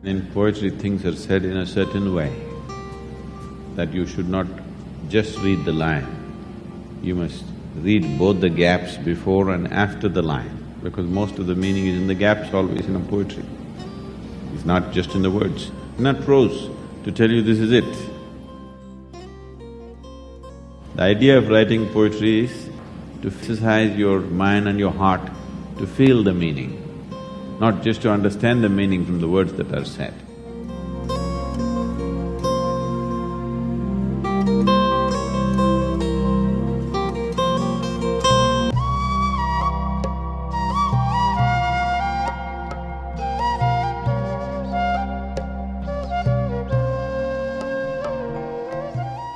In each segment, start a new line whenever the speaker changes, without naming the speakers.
In poetry, things are said in a certain way that you should not just read the line, you must read both the gaps before and after the line, because most of the meaning is in the gaps always in a poetry. It's not just in the words, not prose to tell you this is it. The idea of writing poetry is to exercise your mind and your heart to feel the meaning, not just to understand the meaning from the words that are said.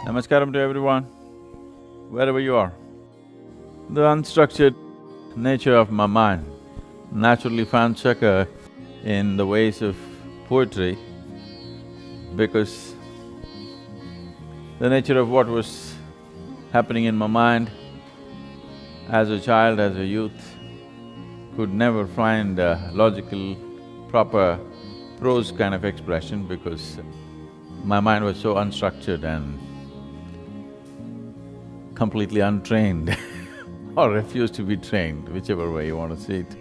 Namaskaram to everyone, wherever you are. The unstructured nature of my mind naturally found succor in the ways of poetry because the nature of what was happening in my mind as a child, as a youth, could never find a logical, proper prose kind of expression because my mind was so unstructured and completely untrained or refused to be trained, whichever way you want to see it.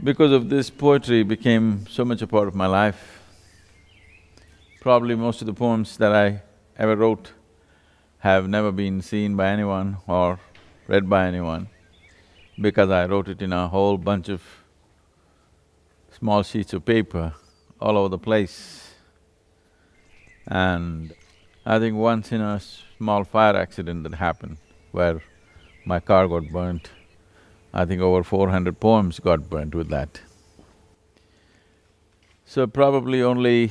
Because of this, poetry became so much a part of my life. Probably most of the poems that I ever wrote have never been seen by anyone or read by anyone because I wrote it in a whole bunch of small sheets of paper all over the place. And I think once in a small fire accident that happened where my car got burnt, I think over 400 poems got burnt with that. So probably only…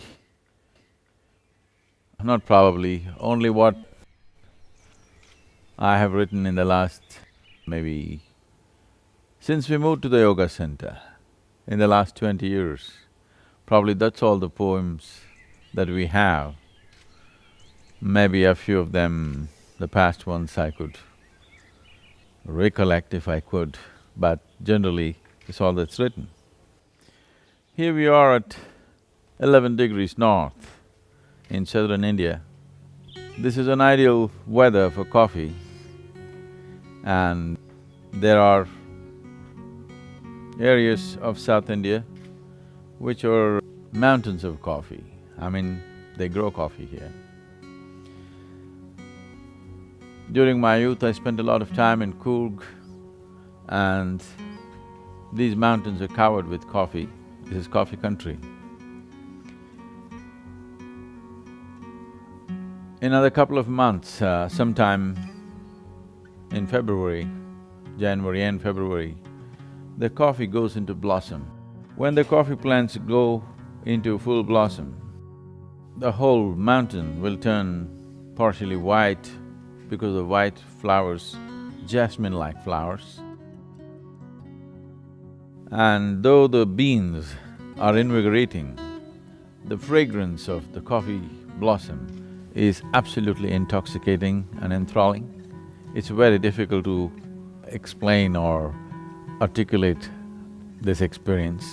not probably, only what I have written in the last maybe… since we moved to the yoga center, in the last 20 years, probably that's all the poems that we have. Maybe a few of them, the past ones I could recollect if I could, but generally it's all that's written. Here we are at 11 degrees north in southern India. This is an ideal weather for coffee, and there are areas of South India which are mountains of coffee. I mean, they grow coffee here. During my youth, I spent a lot of time in Coorg, and these mountains are covered with coffee. This is coffee country. In another couple of months, sometime in February, January and February, the coffee goes into blossom. When the coffee plants go into full blossom, the whole mountain will turn partially white because of white flowers, jasmine-like flowers. And though the beans are invigorating, the fragrance of the coffee blossom is absolutely intoxicating and enthralling. It's very difficult to explain or articulate this experience.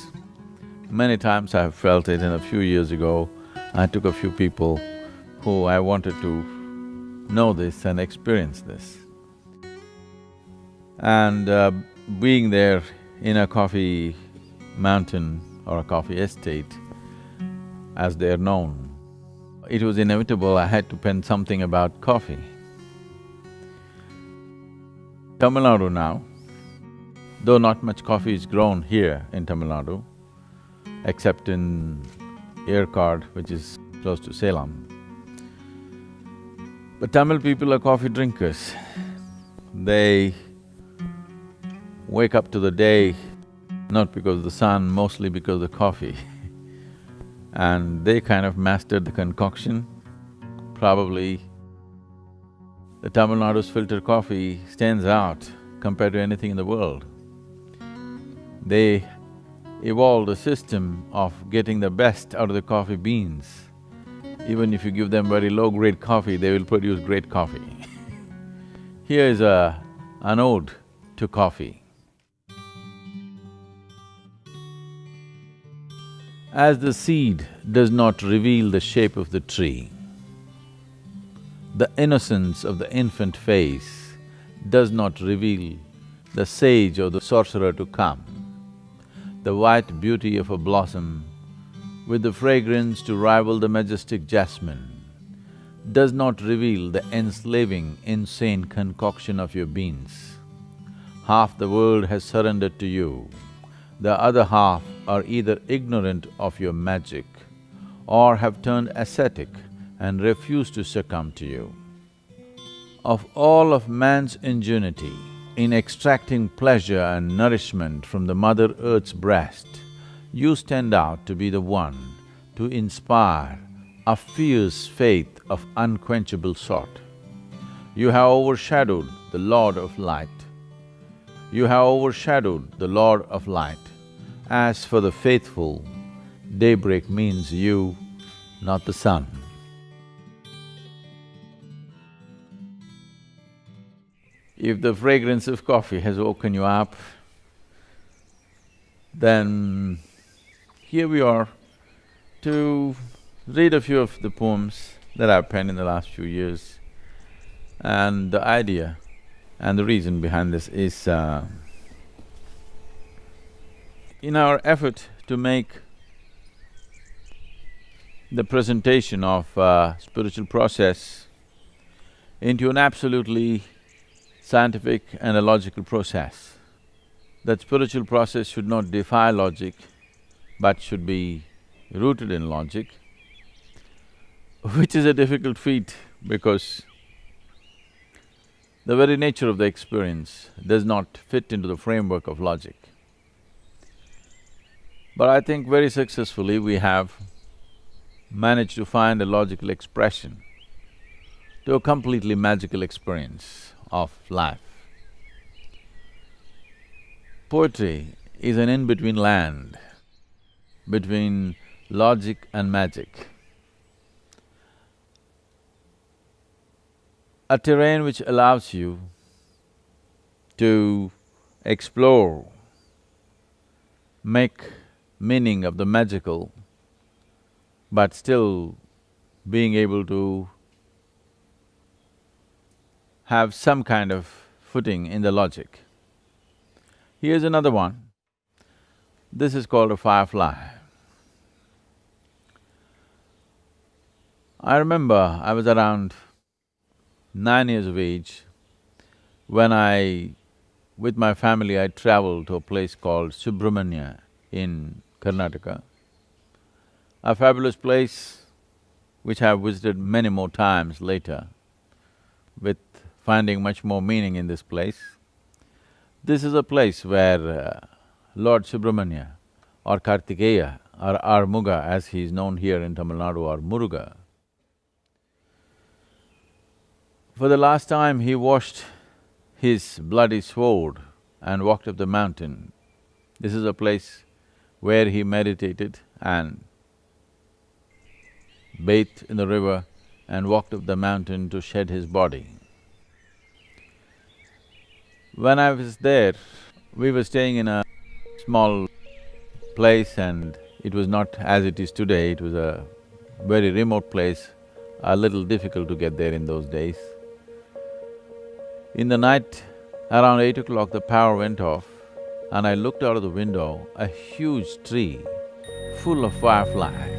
Many times I have felt it, and a few years ago, I took a few people who I wanted to know this and experience this. And being there in a coffee mountain or a coffee estate, as they're known, it was inevitable I had to pen something about coffee. Tamil Nadu now, though not much coffee is grown here in Tamil Nadu, except in Yerkard, which is close to Salem. But Tamil people are coffee drinkers. They wake up to the day not because of the sun, mostly because of the coffee. And they kind of mastered the concoction. Probably the Tamil Nadu's filter coffee stands out compared to anything in the world. They evolved a system of getting the best out of the coffee beans. Even if you give them very low-grade coffee, they will produce great coffee. Here is an ode to coffee. As the seed does not reveal the shape of the tree, the innocence of the infant face does not reveal the sage or the sorcerer to come. The white beauty of a blossom with the fragrance to rival the majestic jasmine does not reveal the enslaving, insane concoction of your beans. Half the world has surrendered to you, the other half are either ignorant of your magic or have turned ascetic and refuse to succumb to you. Of all of man's ingenuity in extracting pleasure and nourishment from the Mother Earth's breast, you stand out to be the one to inspire a fierce faith of unquenchable sort. You have overshadowed the Lord of Light. You have overshadowed the Lord of Light. As for the faithful, daybreak means you, not the sun. If the fragrance of coffee has woken you up, then here we are to read a few of the poems that I've penned in the last few years. And the idea and the reason behind this is, in our effort to make the presentation of spiritual process into an absolutely scientific and a logical process, that spiritual process should not defy logic, but should be rooted in logic, which is a difficult feat because the very nature of the experience does not fit into the framework of logic. But I think very successfully we have managed to find a logical expression to a completely magical experience of life. Poetry is an in-between land between logic and magic. A terrain which allows you to explore, make meaning of the magical, but still being able to have some kind of footing in the logic. Here's another one. This is called a firefly. I remember I was around 9 years of age when with my family, I traveled to a place called Subramanya in Karnataka, a fabulous place which I have visited many more times later, with finding much more meaning in this place. This is a place where Lord Subramanya or Kartikeya or Armuga as he is known here in Tamil Nadu, or Muruga, for the last time he washed his bloody sword and walked up the mountain. This is a place where he meditated and bathed in the river and walked up the mountain to shed his body. When I was there, we were staying in a small place and it was not as it is today, it was a very remote place, a little difficult to get there in those days. In the night, around 8 o'clock, the power went off and I looked out of the window, a huge tree full of fireflies.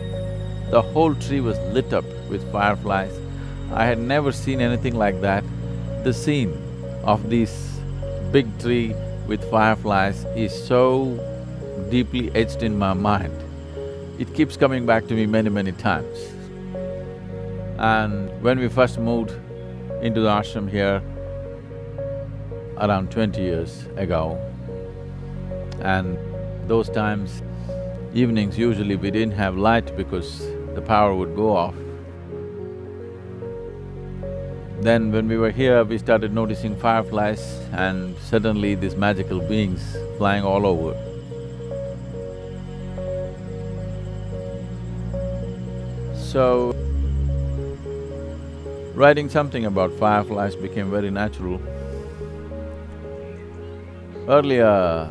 The whole tree was lit up with fireflies. I had never seen anything like that. The scene of this big tree with fireflies is so deeply etched in my mind. It keeps coming back to me many times. And when we first moved into the ashram here, around 20 years ago, and those times, evenings usually we didn't have light because the power would go off. Then when we were here, we started noticing fireflies and suddenly these magical beings flying all over. So, writing something about fireflies became very natural. Earlier,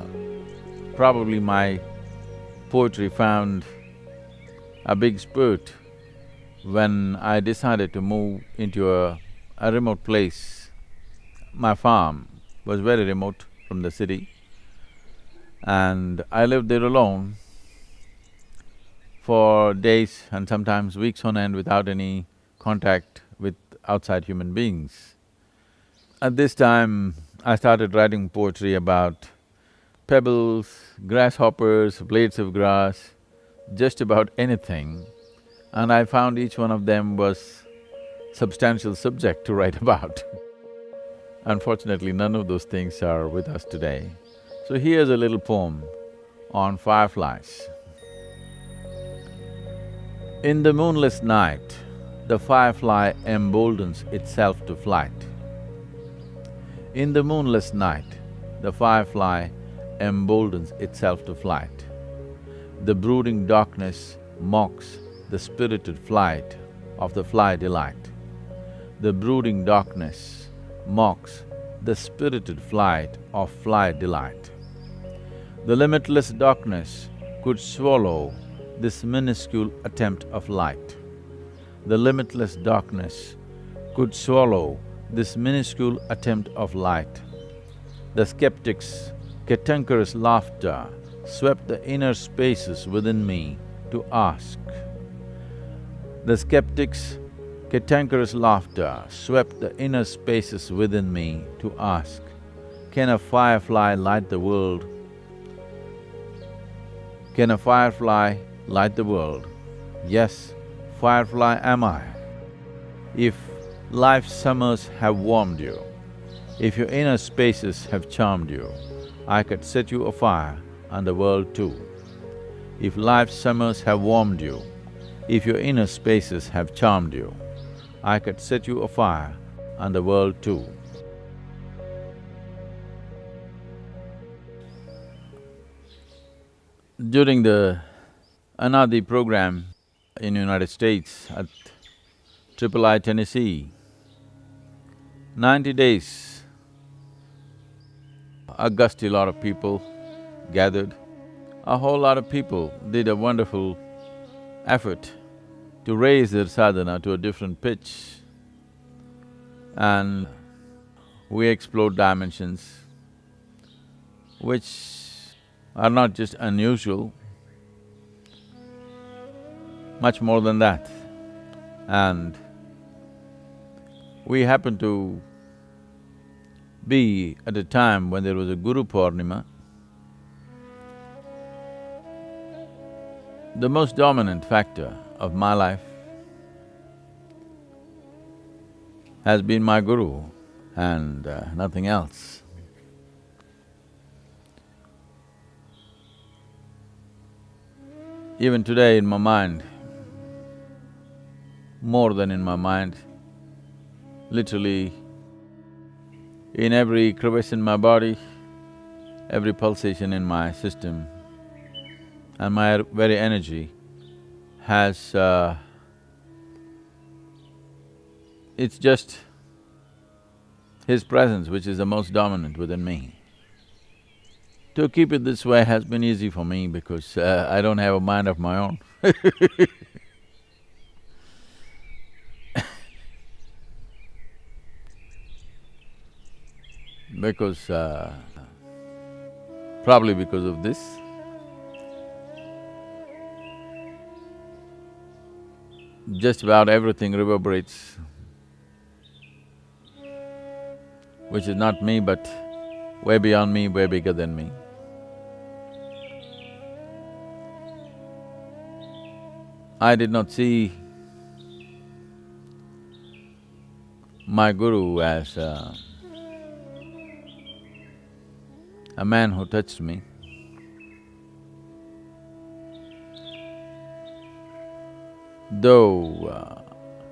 probably my poetry found a big spurt when I decided to move into a remote place. My farm was very remote from the city, and I lived there alone for days and sometimes weeks on end without any contact with outside human beings. At this time, I started writing poetry about pebbles, grasshoppers, blades of grass, just about anything, and I found each one of them was substantial subject to write about. Unfortunately, none of those things are with us today. So here's a little poem on fireflies. In the moonless night, the firefly emboldens itself to flight. In the moonless night, the firefly emboldens itself to flight. The brooding darkness mocks the spirited flight of the fly delight. The brooding darkness mocks the spirited flight of fly delight. The limitless darkness could swallow this minuscule attempt of light. The limitless darkness could swallow this minuscule attempt of light. The skeptic's cantankerous laughter swept the inner spaces within me to ask. The skeptic's cantankerous laughter swept the inner spaces within me to ask, can a firefly light the world? Can a firefly light the world? Yes, firefly am I. If life's summers have warmed you, if your inner spaces have charmed you, I could set you afire and the world too. If life's summers have warmed you, if your inner spaces have charmed you, I could set you afire and the world too. During the Anadi program in United States at III Tennessee, 90 days, a gusty lot of people gathered. A whole lot of people did a wonderful effort to raise their sadhana to a different pitch, and we explored dimensions which are not just unusual, much more than that. And we happened to be at a time when there was a Guru Purnima. The most dominant factor of my life has been my Guru and nothing else. Even today in my mind, more than in my mind, literally in every crevice in my body, every pulsation in my system, and my very energy has… it's just his presence which is the most dominant within me. To keep it this way has been easy for me because I don't have a mind of my own. Because… probably because of this. Just about everything reverberates, which is not me but way beyond me, way bigger than me. I did not see my Guru as a man who touched me. Though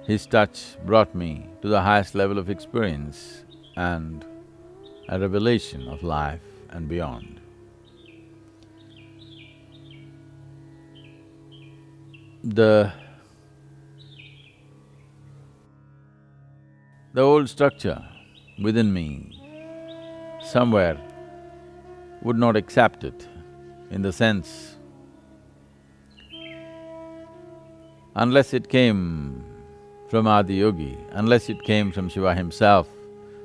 his touch brought me to the highest level of experience and a revelation of life and beyond. The old structure within me somewhere would not accept it, in the sense Unless it came from Adi Yogi, unless it came from Shiva himself,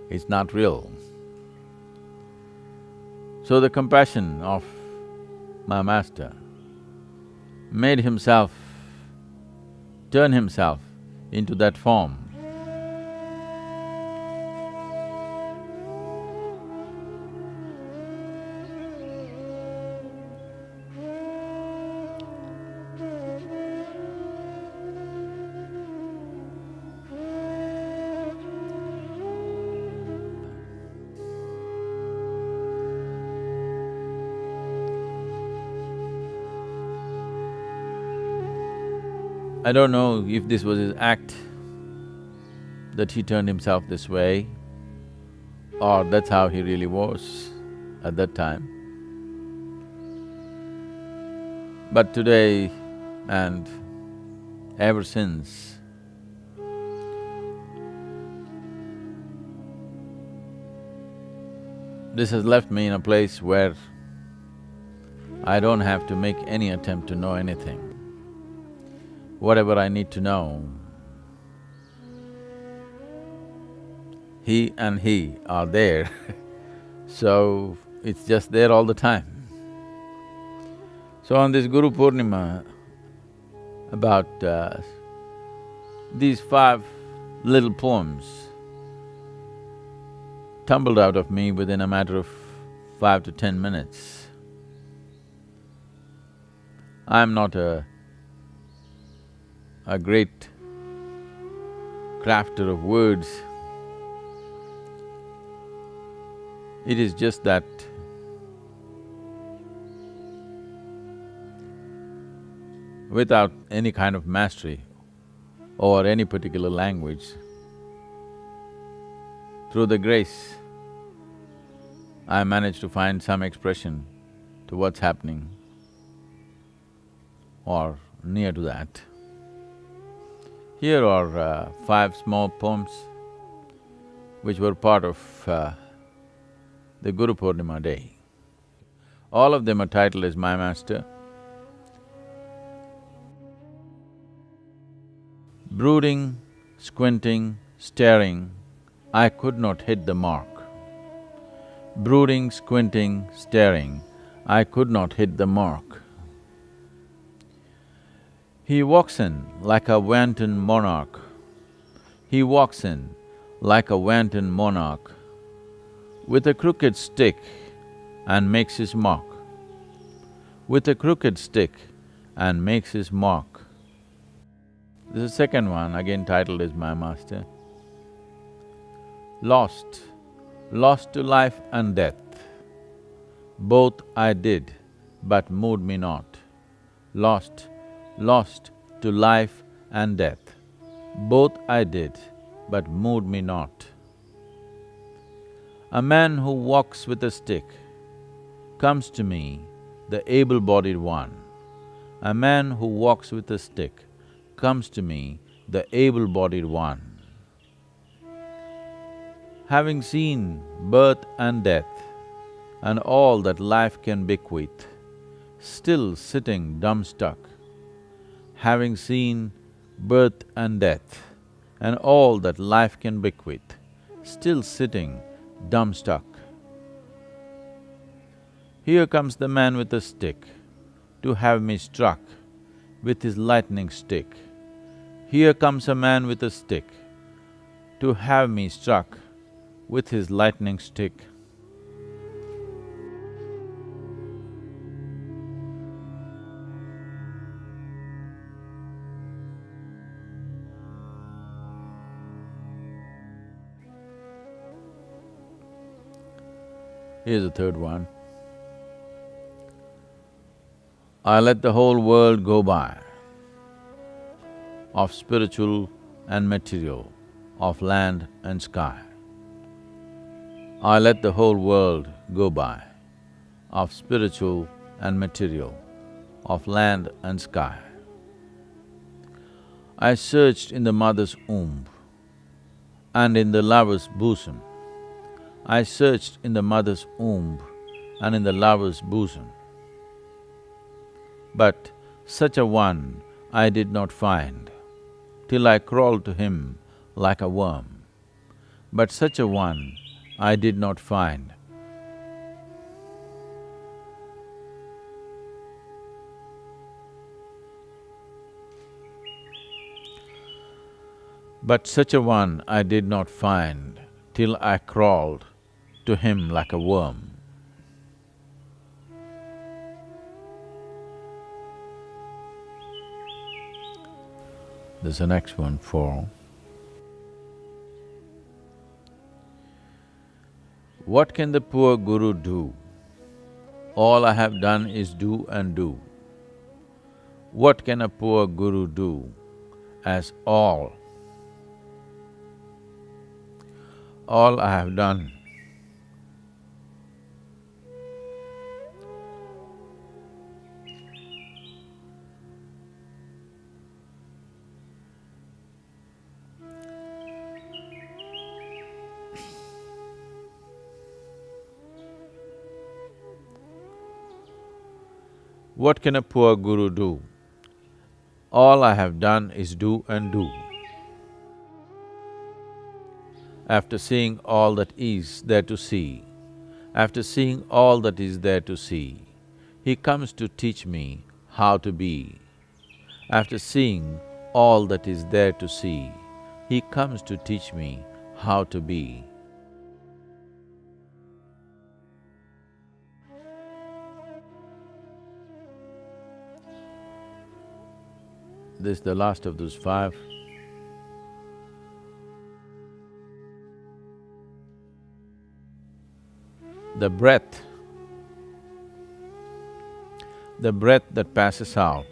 it's not real. So the compassion of my master made himself, turn himself into that form. I don't know if this was his act, that he turned himself this way, or that's how he really was at that time. But today and ever since, this has left me in a place where I don't have to make any attempt to know anything. Whatever I need to know, he and he are there so it's just there all the time. So on this Guru Purnima, about these 5 little poems tumbled out of me within a matter of 5 to 10 minutes. I'm not a great crafter of words. It is just that without any kind of mastery over any particular language, through the grace, I managed to find some expression to what's happening or near to that. Here are 5 small poems which were part of the Guru Purnima day. All of them are titled as My Master. Brooding, squinting, staring, I could not hit the mark. Brooding, squinting, staring, I could not hit the mark. He walks in like a wanton monarch. He walks in like a wanton monarch with a crooked stick and makes his mark. With a crooked stick and makes his mark. This is the second one, again titled as My Master. Lost, lost to life and death. Both I did, but moved me not. Lost, lost to life and death. Both I did, but moved me not. A man who walks with a stick comes to me, the able-bodied one. A man who walks with a stick comes to me, the able-bodied one. Having seen birth and death and all that life can bequeath, still sitting dumb-stuck. Having seen birth and death and all that life can bequeath, still sitting dumb-stuck. Here comes the man with a stick to have me struck with his lightning stick. Here comes a man with a stick to have me struck with his lightning stick. Here's the third one. I let the whole world go by, of spiritual and material, of land and sky. I let the whole world go by, of spiritual and material, of land and sky. I searched in the mother's womb and in the lover's bosom. I searched in the mother's womb and in the lover's bosom. But such a one I did not find, till I crawled to him like a worm. But such a one I did not find. But such a one I did not find, till I crawled to him like a worm. There's the next one for… What can the poor guru do? All I have done is do and do. What can a poor guru do as all I have done? What can a poor guru do? All I have done is do and do. After seeing all that is there to see, after seeing all that is there to see, he comes to teach me how to be. After seeing all that is there to see, he comes to teach me how to be. This is the last of those five. The breath that passes out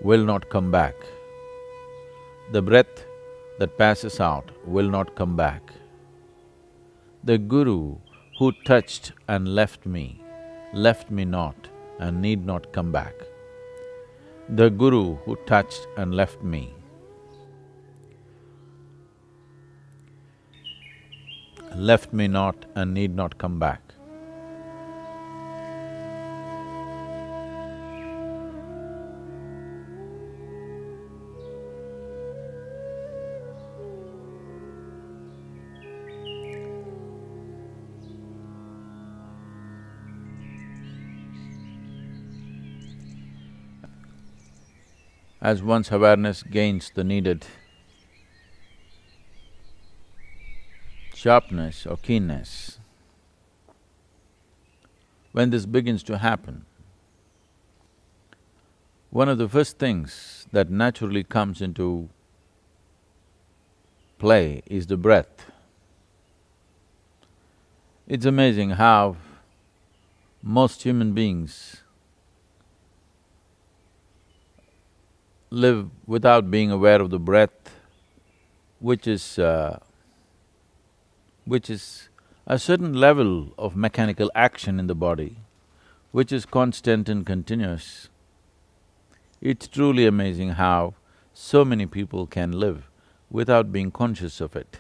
will not come back. The breath that passes out will not come back. The Guru who touched and left me not and need not come back. The Guru who touched and left me not and need not come back. As one's awareness gains the needed sharpness or keenness, when this begins to happen, one of the first things that naturally comes into play is the breath. It's amazing how most human beings live without being aware of the breath, which is a certain level of mechanical action in the body, which is constant and continuous. It's truly amazing how so many people can live without being conscious of it.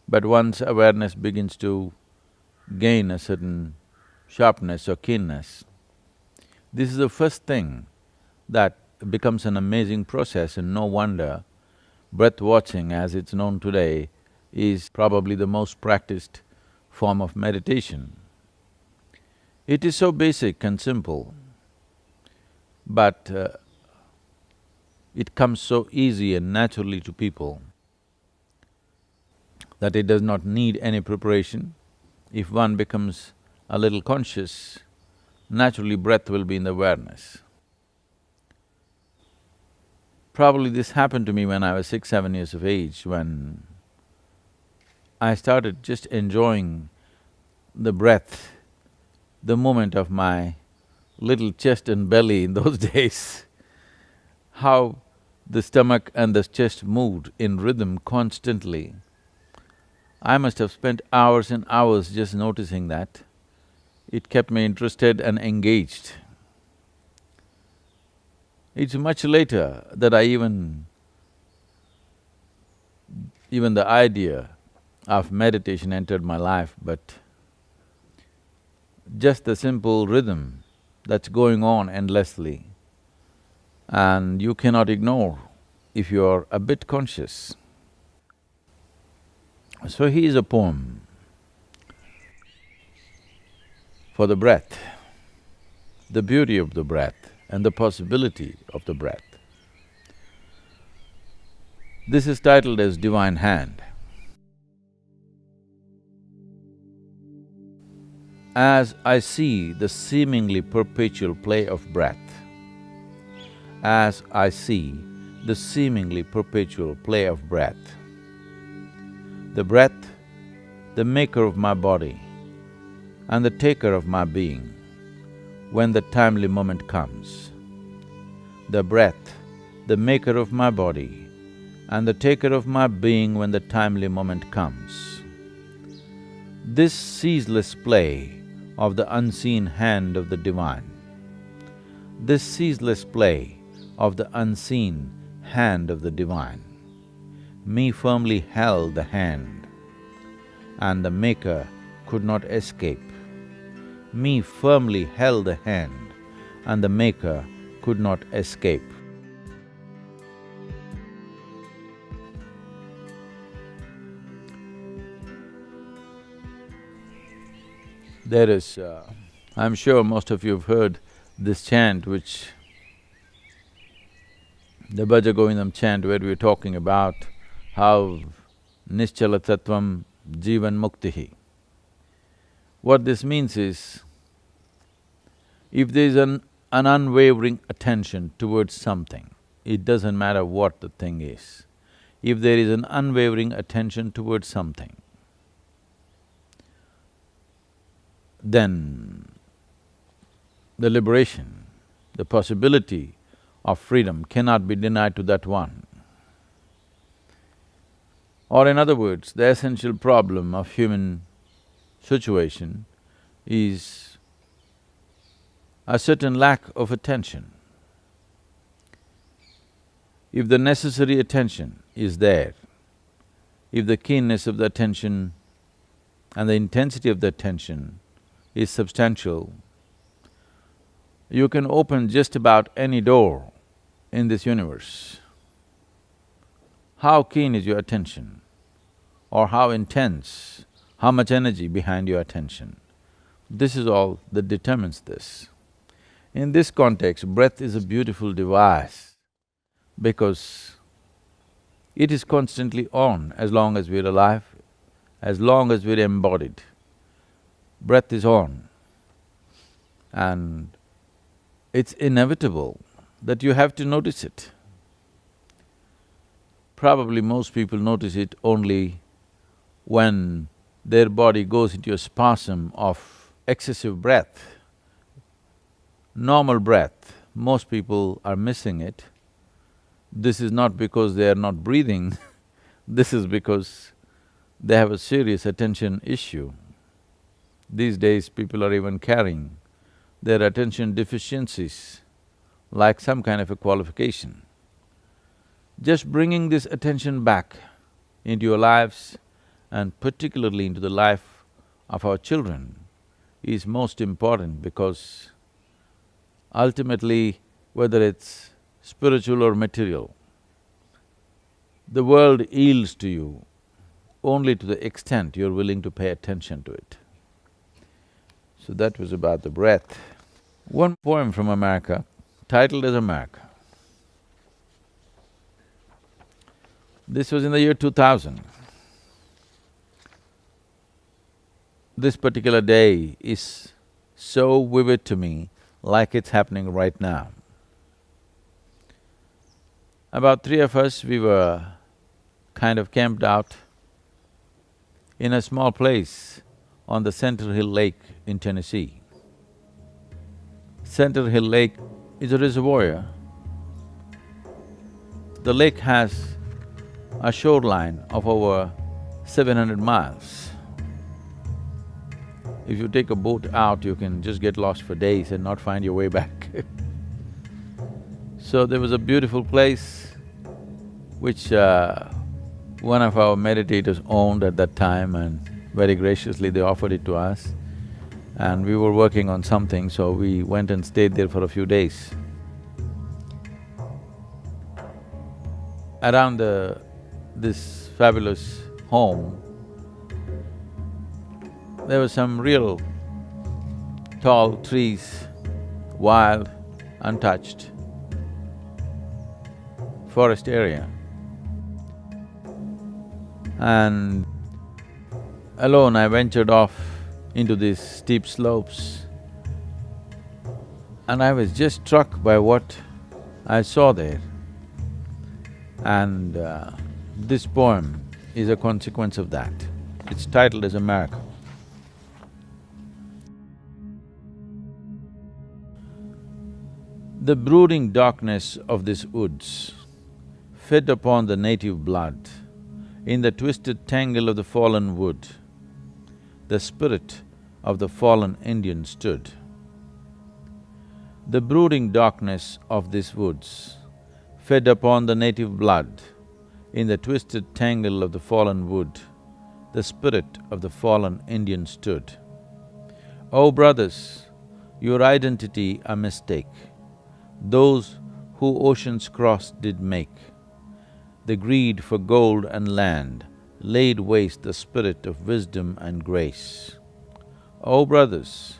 But once awareness begins to gain a certain sharpness or keenness, this is the first thing that becomes an amazing process, and no wonder breath watching, as it's known today, is probably the most practiced form of meditation. It is so basic and simple, but it comes so easy and naturally to people that it does not need any preparation. If one becomes a little conscious, naturally breath will be in the awareness. Probably this happened to me when I was 6, 7 years of age, when I started just enjoying the breath, the movement of my little chest and belly in those days, how the stomach and the chest moved in rhythm constantly. I must have spent hours and hours just noticing that. It kept me interested and engaged. It's much later that I even the idea of meditation entered my life, but just the simple rhythm that's going on endlessly and you cannot ignore if you are a bit conscious. So he is a poem for the breath, the beauty of the breath and the possibility of the breath. This is titled as Divine Hand. As I see the seemingly perpetual play of breath, as I see the seemingly perpetual play of breath, the breath, the maker of my body and the taker of my being, when the timely moment comes. The breath, the maker of my body and the taker of my being when the timely moment comes. This ceaseless play of the unseen hand of the Divine, this ceaseless play of the unseen hand of the Divine, me firmly held the hand, and the Maker could not escape. Me firmly held the hand, and the Maker could not escape. There is… I'm sure most of you have heard this chant which… the Bhaja Govindam chant, where we're talking about how Nischala Tattvam Jivan Muktihi. What this means is, if there is an unwavering attention towards something, it doesn't matter what the thing is. If there is an unwavering attention towards something, then the liberation, the possibility of freedom cannot be denied to that one. Or in other words, the essential problem of human situation is a certain lack of attention. If the necessary attention is there, if the keenness of the attention and the intensity of the attention is substantial, you can open just about any door in this universe. How keen is your attention, or how intense, how much energy behind your attention? This is all that determines this. In this context, breath is a beautiful device because it is constantly on as long as we're alive, as long as we're embodied. Breath is on, and it's inevitable that you have to notice it. Probably most people notice it only when their body goes into a spasm of excessive breath. Normal breath, most people are missing it. This is not because they are not breathing, this is because they have a serious attention issue. These days, people are even carrying their attention deficiencies like some kind of a qualification. Just bringing this attention back into your lives and particularly into the life of our children is most important, because ultimately, whether it's spiritual or material, the world yields to you only to the extent you're willing to pay attention to it. So that was about the breath. One poem from America, titled as America. This was in the year 2000. This particular day is so vivid to me, like it's happening right now. About three of us, we were kind of camped out in a small place on the Center Hill Lake in Tennessee. Center Hill Lake is a reservoir. The lake has a shoreline of over 700 miles. If you take a boat out, you can just get lost for days and not find your way back. So there was a beautiful place which one of our meditators owned at that time, and very graciously they offered it to us. And we were working on something, so we went and stayed there for a few days. around this fabulous home, there were some real tall trees, wild, untouched forest area. And alone I ventured off into these steep slopes, and I was just struck by what I saw there. And this poem is a consequence of that. It's titled as a miracle. The brooding darkness of these woods fed upon the native blood. In the twisted tangle of the fallen wood, the spirit of the fallen Indian stood. The brooding darkness of these woods fed upon the native blood. In the twisted tangle of the fallen wood, the spirit of the fallen Indian stood. O brothers, your identity a mistake, those who oceans crossed did make. The greed for gold and land laid waste the spirit of wisdom and grace. O brothers,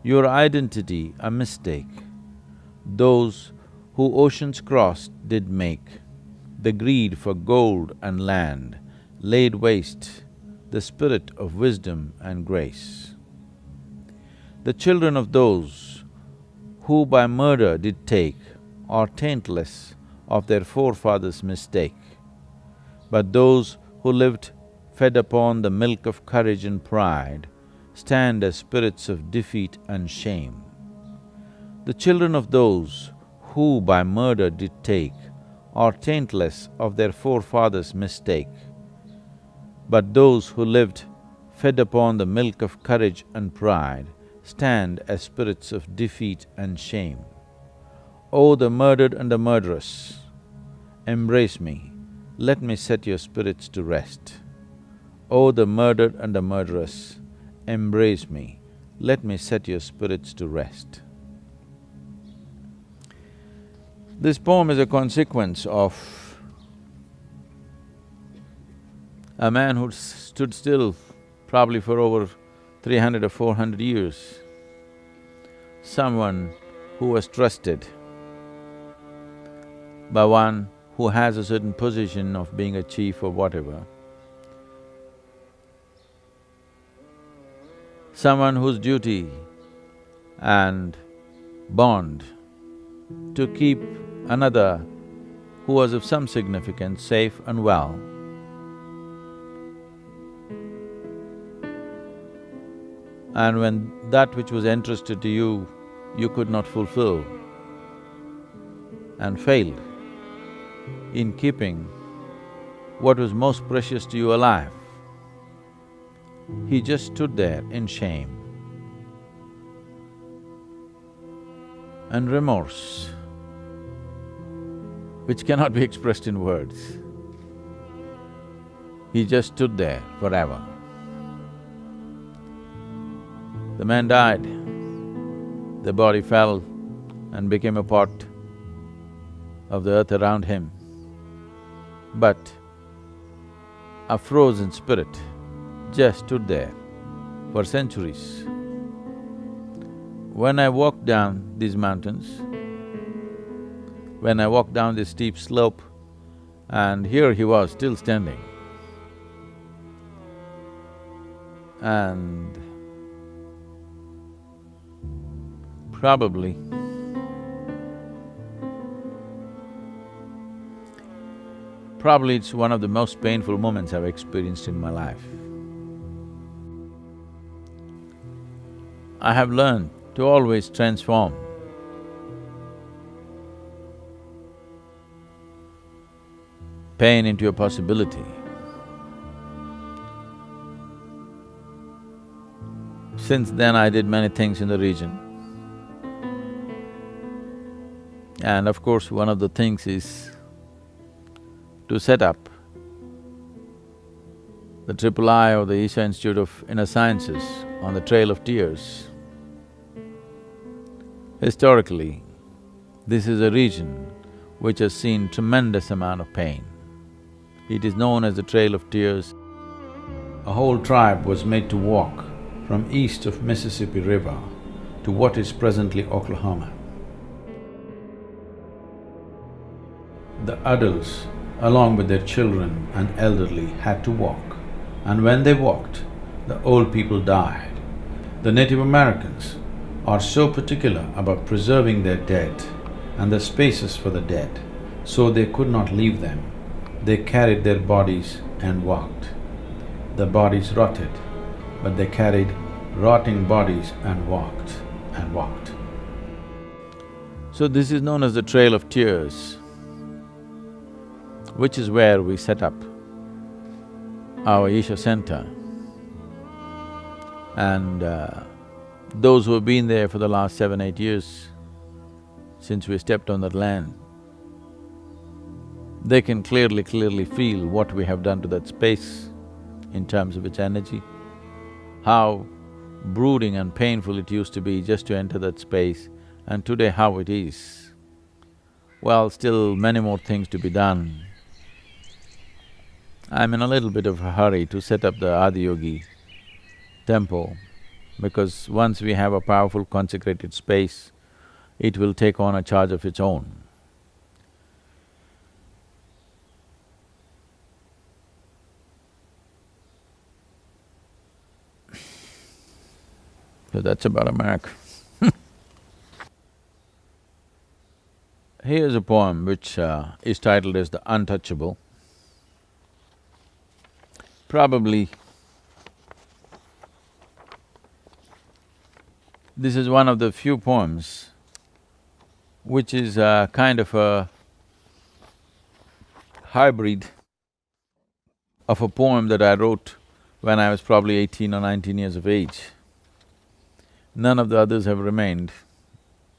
your identity a mistake, those who oceans crossed did make. The greed for gold and land laid waste the spirit of wisdom and grace. The children of those who by murder did take are taintless of their forefathers' mistake, but those who lived fed upon the milk of courage and pride stand as spirits of defeat and shame. The children of those who by murder did take are taintless of their forefathers' mistake, but those who lived fed upon the milk of courage and pride stand as spirits of defeat and shame. O the murdered and the murderous, embrace me, let me set your spirits to rest. O the murdered and the murderous, embrace me, let me set your spirits to rest. This poem is a consequence of a man who stood still probably for over 300 or 400 years, someone who was trusted by one who has a certain position of being a chief or whatever, someone whose duty and bond to keep another who was of some significance safe and well. And when that which was entrusted to you, you could not fulfill and failed in keeping what was most precious to you alive, he just stood there in shame and remorse, which cannot be expressed in words. He just stood there forever. The man died, the body fell and became a part of the earth around him. But a frozen spirit just stood there for centuries. When I walked down these mountains, when I walked down this steep slope, and here he was still standing. And probably it's one of the most painful moments I've experienced in my life. I have learned to always transform pain into a possibility. Since then, I did many things in the region. And of course, one of the things is to set up the III or the Isha Institute of Inner Sciences on the Trail of Tears. Historically, this is a region which has seen tremendous amount of pain. It is known as the Trail of Tears.
A whole tribe was made to walk from east of Mississippi River to what is presently Oklahoma. The adults, along with their children and elderly, had to walk, and when they walked, the old people died. The Native Americans are so particular about preserving their dead and the spaces for the dead, so they could not leave them. They carried their bodies and walked. The bodies rotted, but they carried rotting bodies and walked and walked.
So this is known as the Trail of Tears, which is where we set up our Isha Center. And those who have been there for the last 7-8 years, since we stepped on that land, they can clearly feel what we have done to that space in terms of its energy, how brooding and painful it used to be just to enter that space, and today how it is. Well, still many more things to be done. I'm in a little bit of a hurry to set up the Adiyogi temple, because once we have a powerful consecrated space, it will take on a charge of its own. So that's about America. Here's a poem which is titled as The Untouchable. Probably this is one of the few poems which is kind of a hybrid of a poem that I wrote when I was probably 18 or 19 years of age. None of the others have remained.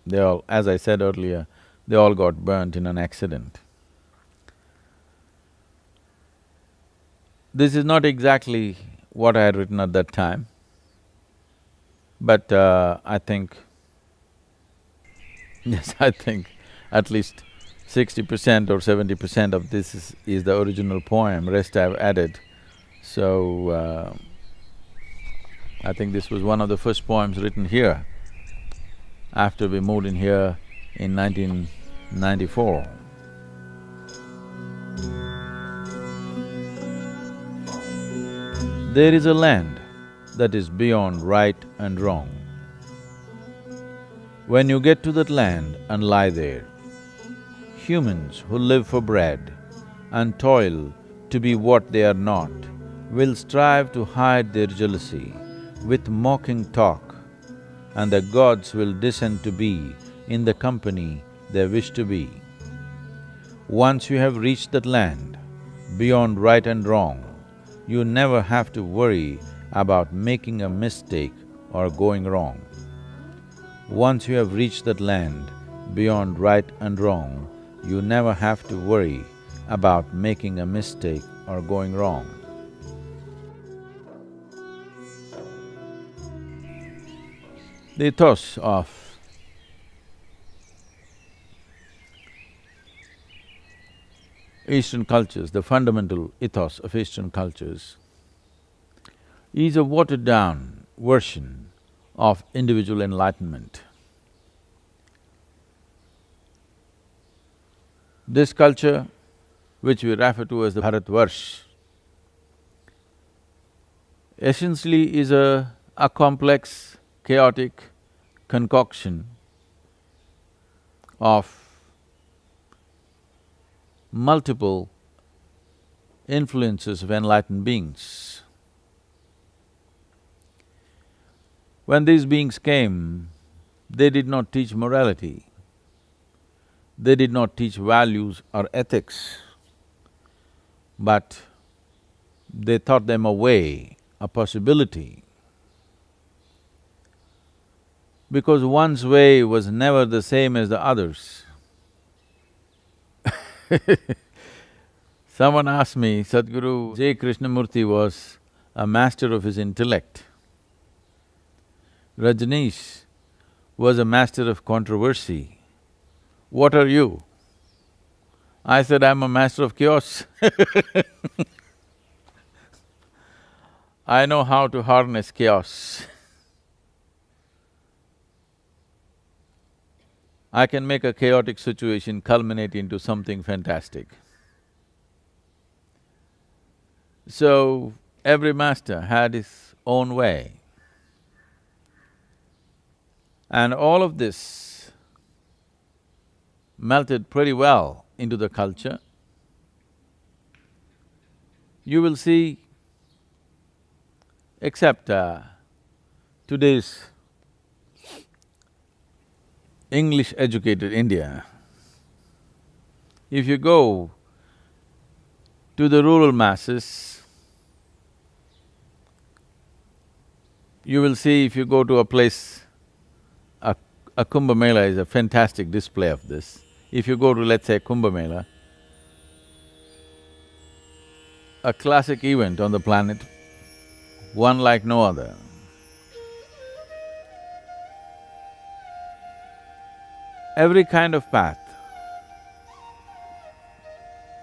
They all, as I said earlier, they all got burnt in an accident. This is not exactly what I had written at that time, but I think, yes, I think at least 60% or 70% of this is the original poem, rest I've added. So, I think this was one of the first poems written here after we moved in here in 1994. There is a land that is beyond right and wrong. When you get to that land and lie there, humans who live for bread and toil to be what they are not will strive to hide their jealousy with mocking talk, and the gods will descend to be in the company they wish to be. Once you have reached that land, beyond right and wrong, you never have to worry about making a mistake or going wrong. Once you have reached that land, beyond right and wrong, you never have to worry about making a mistake or going wrong. The ethos of Eastern cultures, the fundamental ethos of Eastern cultures, is a watered-down version of individual enlightenment. This culture, which we refer to as the Bharatvarsh, essentially is a complex, chaotic concoction of multiple influences of enlightened beings. When these beings came, they did not teach morality, they did not teach values or ethics, but they taught them a way, a possibility. Because one's way was never the same as the others. Someone asked me, Sadhguru J. Krishnamurti was a master of his intellect. Rajneesh was a master of controversy. What are you? I said, I'm a master of chaos. I know how to harness chaos. I can make a chaotic situation culminate into something fantastic. So, every master had his own way. And all of this melted pretty well into the culture. You will see, except today's English-educated India, if you go to the rural masses, you will see if you go to a place, a Kumbh Mela is a fantastic display of this. If you go to, let's say, Kumbh Mela, a classic event on the planet, one like no other. Every kind of path,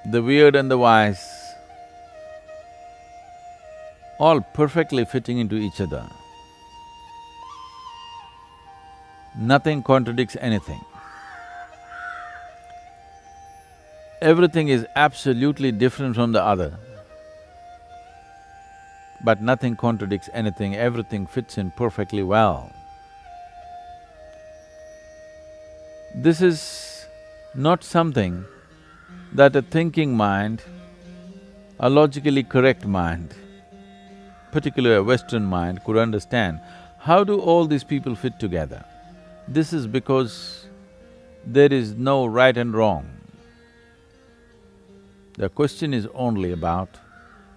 the weird and the wise, all perfectly fitting into each other. Nothing contradicts anything. Everything is absolutely different from the other, but nothing contradicts anything, everything fits in perfectly well. This is not something that a thinking mind, a logically correct mind, particularly a Western mind, could understand. How do all these people fit together? This is because there is no right and wrong. The question is only about,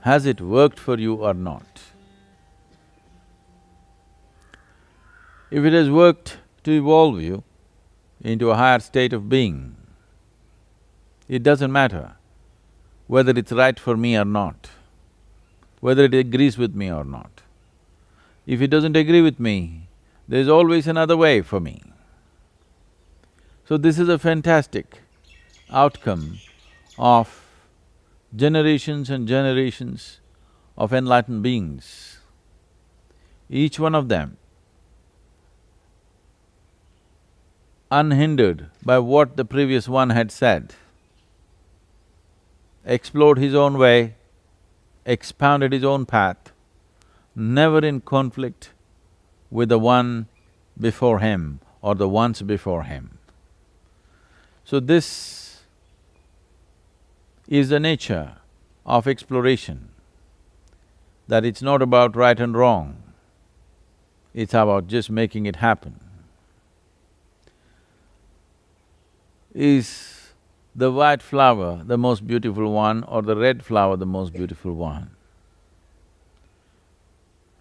has it worked for you or not? If it has worked to evolve you into a higher state of being, it doesn't matter whether it's right for me or not, whether it agrees with me or not. If it doesn't agree with me, there's always another way for me. So this is a fantastic outcome of generations and generations of enlightened beings. Each one of them, unhindered by what the previous one had said, explored his own way, expounded his own path, never in conflict with the one before him or the ones before him. So this is the nature of exploration, that it's not about right and wrong, it's about just making it happen. Is the white flower the most beautiful one or the red flower the most beautiful one?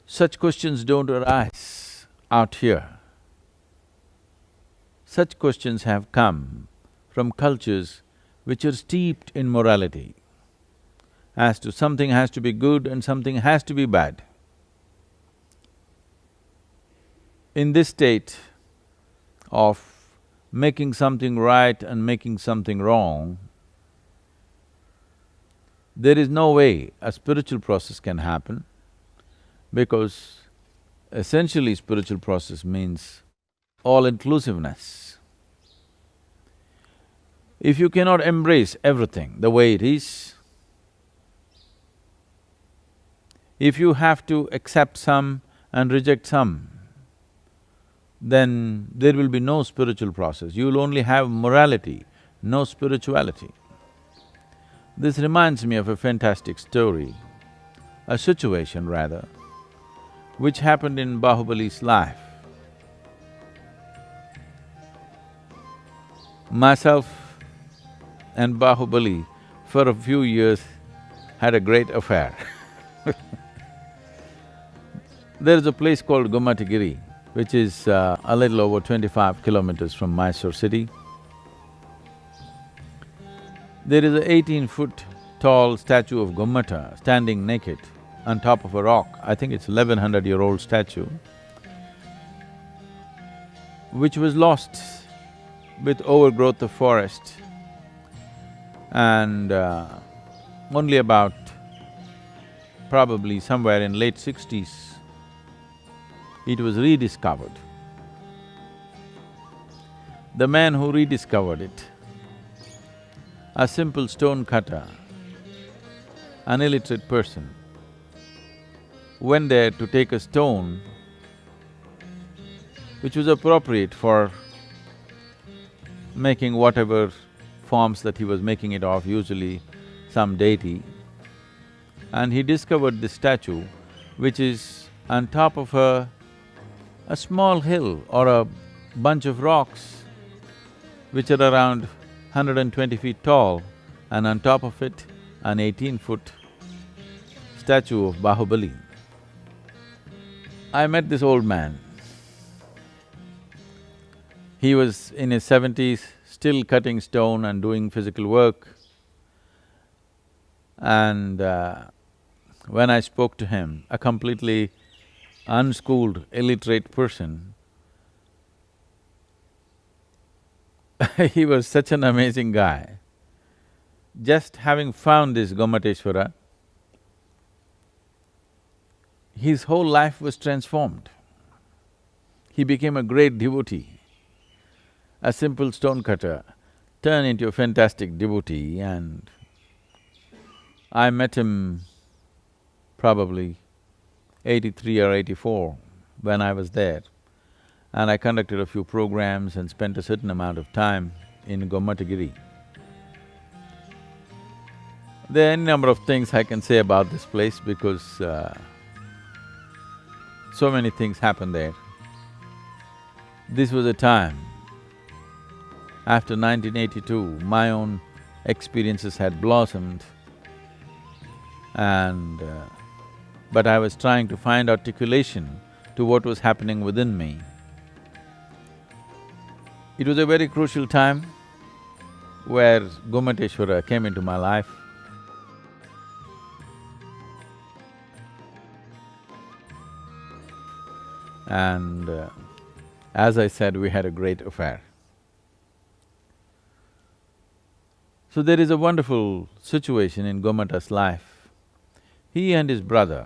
Such questions don't arise out here. Such questions have come from cultures which are steeped in morality, as to something has to be good and something has to be bad. In this state of making something right and making something wrong, there is no way a spiritual process can happen, because essentially spiritual process means all-inclusiveness. If you cannot embrace everything the way it is, if you have to accept some and reject some, then there will be no spiritual process. You will only have morality, no spirituality. This reminds me of a fantastic story, a situation rather, which happened in Bahubali's life. Myself and Bahubali, for a few years, had a great affair. There is a place called Gomatagiri, which is a little over 25 kilometers from Mysore city. There is a 18-foot tall statue of Gomata standing naked on top of a rock. I think it's 1100-year-old statue, which was lost with overgrowth of forest. and only about probably somewhere in late 60s, it was rediscovered. The man who rediscovered it, a simple stone cutter, an illiterate person, went there to take a stone which was appropriate for making whatever forms that he was making it of, usually some deity, and he discovered this statue which is on top of a small hill or a bunch of rocks which are around 120 feet tall, and on top of it, an 18-foot statue of Bahubali. I met this old man. He was in his 70s, still cutting stone and doing physical work. And when I spoke to him, a completely unschooled, illiterate person, he was such an amazing guy. Just having found this Gomateshwara, his whole life was transformed. He became a great devotee. A simple stone cutter turned into a fantastic devotee, and I met him probably 83 or 84 when I was there, and I conducted a few programs and spent a certain amount of time in Gomatagiri. There are any number of things I can say about this place because so many things happened there. This was a time, after 1982, my own experiences had blossomed, and but I was trying to find articulation to what was happening within me. It was a very crucial time where Gomateshwara came into my life. And as I said, we had a great affair. So there is a wonderful situation in Gomata's life. He and his brother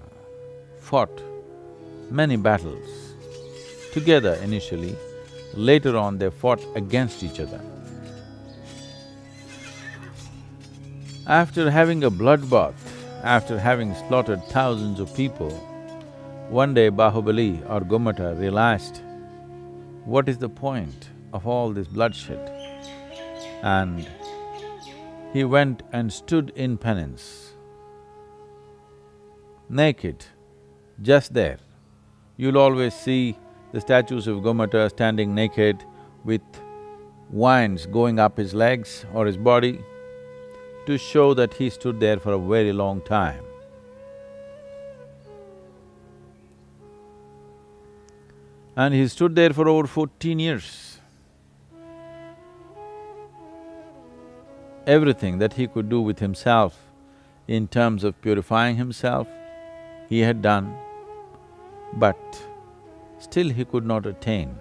fought many battles together initially, later on they fought against each other. After having a bloodbath, after having slaughtered thousands of people, one day Bahubali or Gomata realized, what is the point of all this bloodshed? And he went and stood in penance, naked, just there. You'll always see the statues of Gomata standing naked with vines going up his legs or his body to show that he stood there for a very long time. And he stood there for over 14 years. Everything that he could do with himself in terms of purifying himself, he had done, but still he could not attain.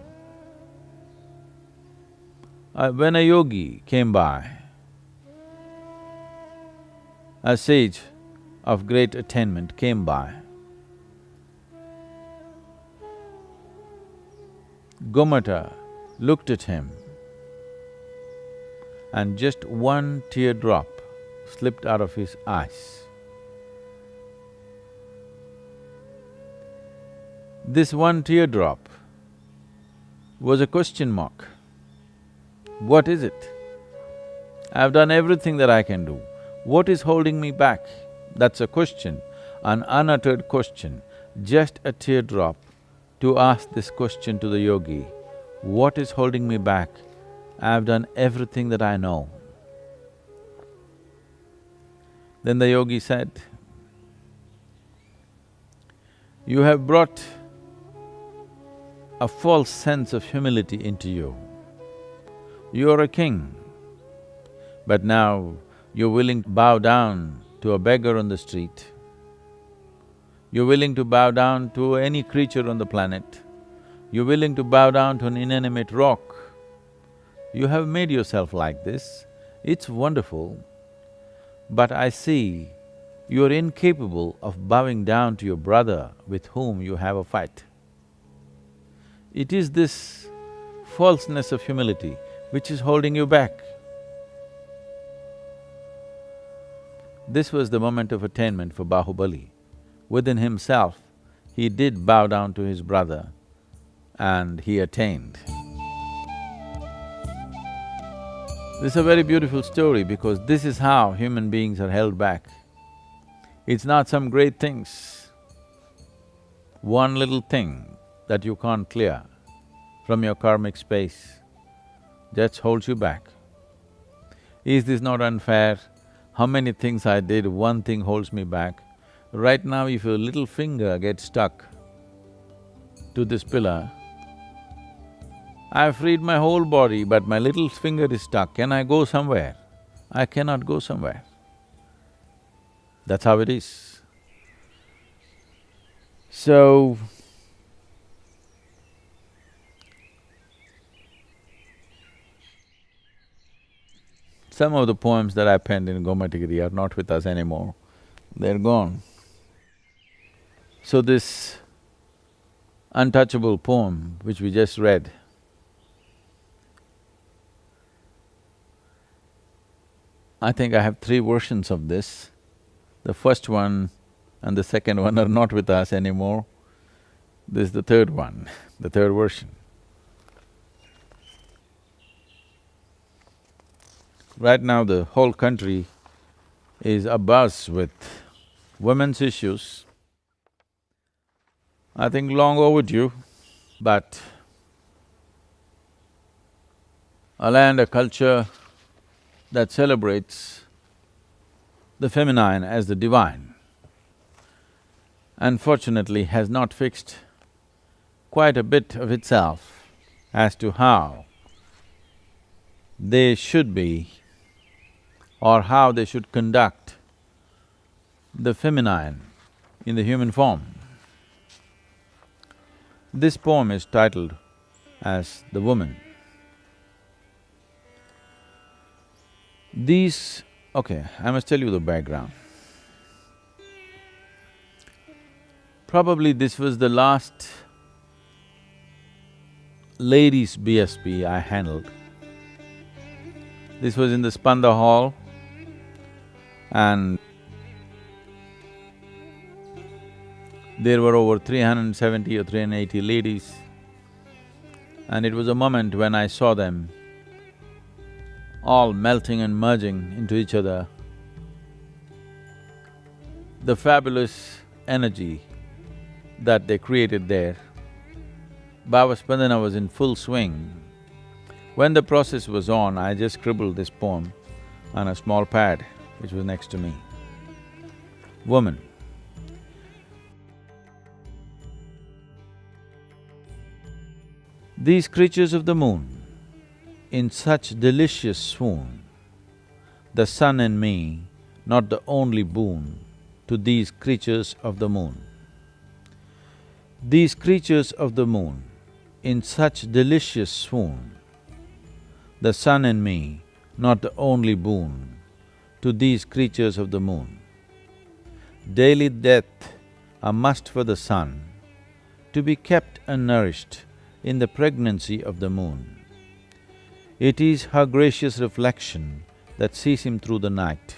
When a yogi came by, a sage of great attainment came by, Gomata looked at him and just one teardrop slipped out of his eyes. This one teardrop was a question mark. What is it? I've done everything that I can do. What is holding me back? That's a question, an unuttered question, just a teardrop to ask this question to the yogi, what is holding me back? I've done everything that I know. Then the yogi said, you have brought a false sense of humility into you. You are a king, but now you're willing to bow down to a beggar on the street. You're willing to bow down to any creature on the planet. You're willing to bow down to an inanimate rock. You have made yourself like this, it's wonderful, but I see you are incapable of bowing down to your brother with whom you have a fight. It is this falseness of humility which is holding you back. This was the moment of attainment for Bahubali. Within himself, he did bow down to his brother and he attained. This is a very beautiful story because this is how human beings are held back. It's not some great things. One little thing that you can't clear from your karmic space just holds you back. Is this not unfair? How many things I did, one thing holds me back. Right now, if your little finger gets stuck to this pillar, I've freed my whole body, but my little finger is stuck. Can I go somewhere? I cannot go somewhere. That's how it is. So, some of the poems that I penned in Gomatigiri are not with us anymore, they're gone. So this untouchable poem which we just read, I think I have three versions of this. The first one and the second one are not with us anymore. This is the third one, the third version. Right now the whole country is abuzz with women's issues. I think long overdue, but a land, a culture that celebrates the feminine as the divine, unfortunately has not fixed quite a bit of itself as to how they should be or how they should conduct the feminine in the human form. This poem is titled as The Woman. Okay, I must tell you the background. Probably this was the last ladies' BSP I handled. This was in the Spanda Hall and there were over 370 or 380 ladies, and it was a moment when I saw them all melting and merging into each other. The fabulous energy that they created there. Bhavaspandana was in full swing. When the process was on, I just scribbled this poem on a small pad which was next to me. Woman. These creatures of the moon, in such delicious swoon, the sun and me, not the only boon to these creatures of the moon. These creatures of the moon, in such delicious swoon, the sun and me, not the only boon to these creatures of the moon. Daily death, a must for the sun, to be kept unnourished in the pregnancy of the moon. It is her gracious reflection that sees him through the night.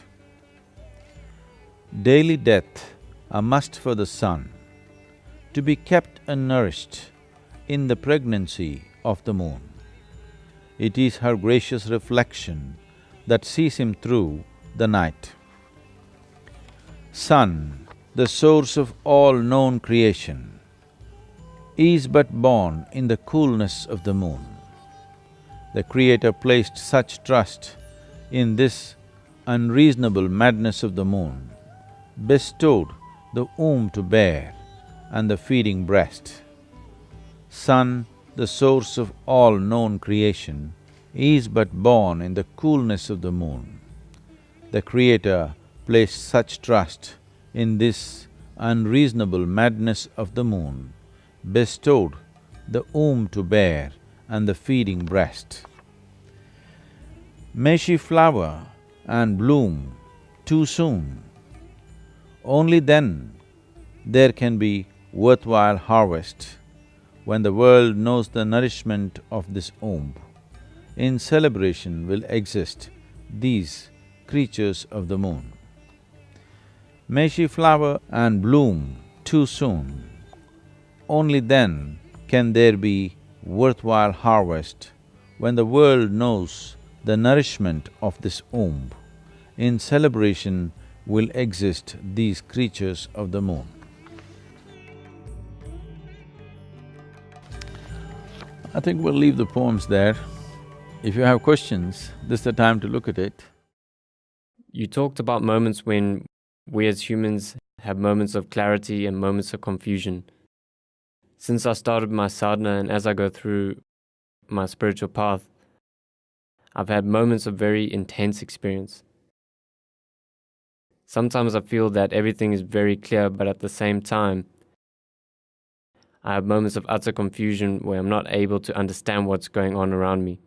Daily death, a must for the sun, to be kept unnourished in the pregnancy of the moon. It is her gracious reflection that sees him through the night. Sun, the source of all known creation, is but born in the coolness of the moon. The Creator placed such trust in this unreasonable madness of the moon, bestowed the womb to bear and the feeding breast. Sun, the source of all known creation, is but born in the coolness of the moon. The Creator placed such trust in this unreasonable madness of the moon, bestowed the womb to bear and the feeding breast. May she flower and bloom too soon. Only then there can be worthwhile harvest, when the world knows the nourishment of this womb. In celebration will exist these creatures of the moon. May she flower and bloom too soon. Only then can there be worthwhile harvest, when the world knows the nourishment of this womb. In celebration will exist these creatures of the moon. I think we'll leave the poems there. If you have questions, this is the time to look at it.
You talked about moments when we as humans have moments of clarity and moments of confusion. Since I started my sadhana and as I go through my spiritual path, I've had moments of very intense experience. Sometimes I feel that everything is very clear, but at the same time, I have moments of utter confusion where I'm not able to understand what's going on around me.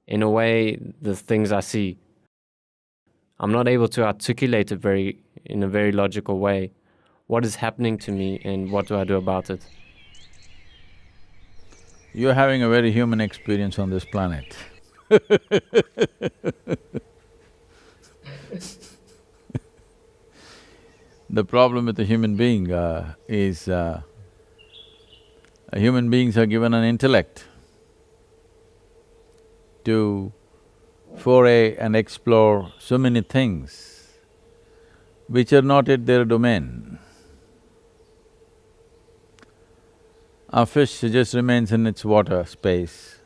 In a way, the things I see, I'm not able to articulate it in a very logical way. What is happening to me and what do I do about it?
You're having a very human experience on this planet. The problem with the human being is human beings are given an intellect to foray and explore so many things which are not yet their domain. A fish just remains in its water space,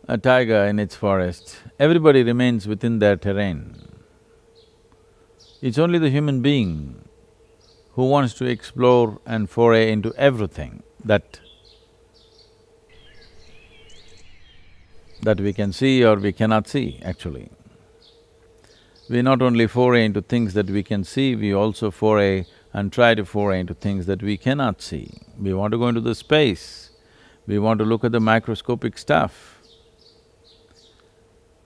a tiger in its forest, everybody remains within their terrain. It's only the human being who wants to explore and foray into everything that we can see or we cannot see, actually. We not only foray into things that we can see, we also foray and try to foray into things that we cannot see. We want to go into the space, we want to look at the microscopic stuff.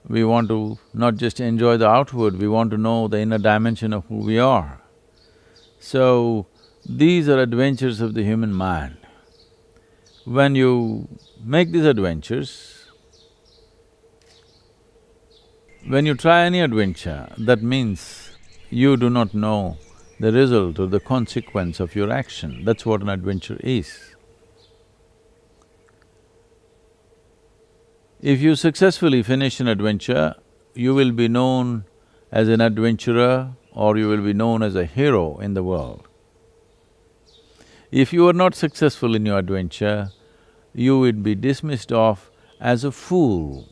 We want to not just enjoy the outward, we want to know the inner dimension of who we are. So, these are adventures of the human mind. When you make these adventures, when you try any adventure, that means you do not know the result or the consequence of your action. That's what an adventure is. If you successfully finish an adventure, you will be known as an adventurer or you will be known as a hero in the world. If you are not successful in your adventure, you would be dismissed off as a fool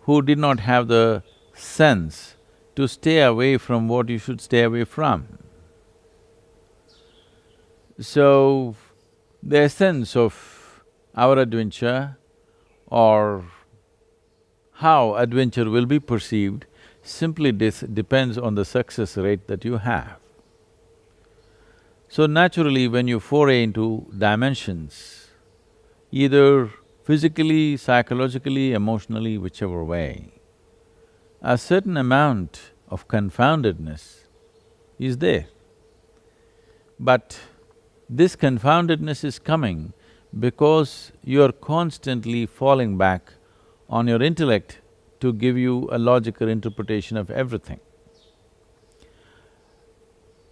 who did not have the sense to stay away from what you should stay away from. So, the essence of our adventure or how adventure will be perceived simply depends on the success rate that you have. So naturally, when you foray into dimensions, either physically, psychologically, emotionally, whichever way, a certain amount of confoundedness is there. But this confoundedness is coming because you're constantly falling back on your intellect to give you a logical interpretation of everything.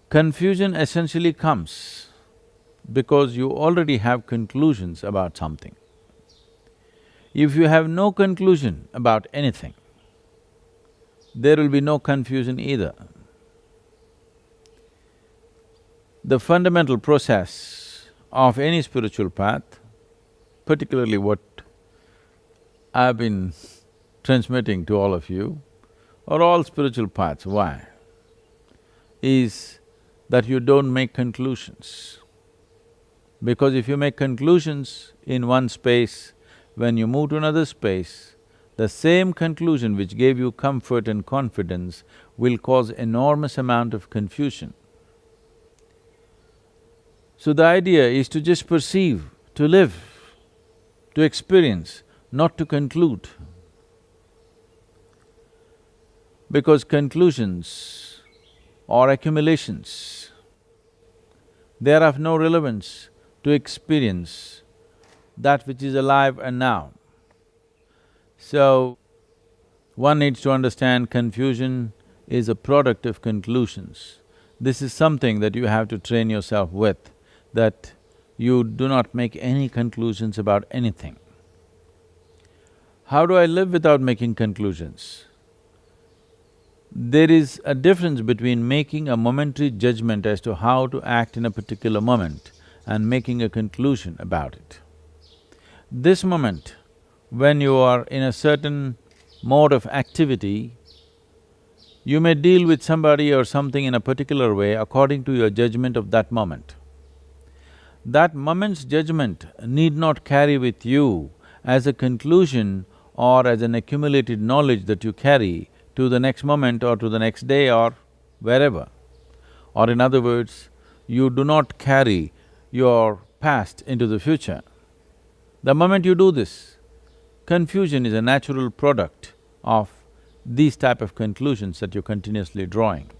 Confusion essentially comes because you already have conclusions about something. If you have no conclusion about anything, there will be no confusion either. The fundamental process of any spiritual path, particularly what I've been transmitting to all of you, or all spiritual paths, why? Is that you don't make conclusions. Because if you make conclusions in one space, when you move to another space, the same conclusion which gave you comfort and confidence will cause enormous amount of confusion. So the idea is to just perceive, to live, to experience, not to conclude. because conclusions or accumulations, they are of no relevance to experience that which is alive and now. So, one needs to understand confusion is a product of conclusions. This is something that you have to train yourself with, that you do not make any conclusions about anything. How do I live without making conclusions? There is a difference between making a momentary judgment as to how to act in a particular moment and making a conclusion about it. This moment, when you are in a certain mode of activity, you may deal with somebody or something in a particular way according to your judgment of that moment. That moment's judgment need not carry with you as a conclusion or as an accumulated knowledge that you carry to the next moment or to the next day or wherever. Or in other words, you do not carry your past into the future. The moment you do this, confusion is a natural product of these type of conclusions that you're continuously drawing.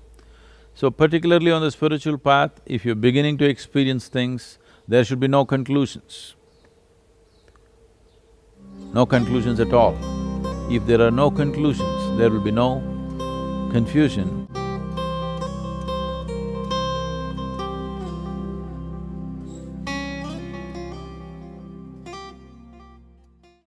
So particularly on the spiritual path, if you're beginning to experience things, there should be no conclusions. No conclusions at all. If there are no conclusions, there will be no confusion,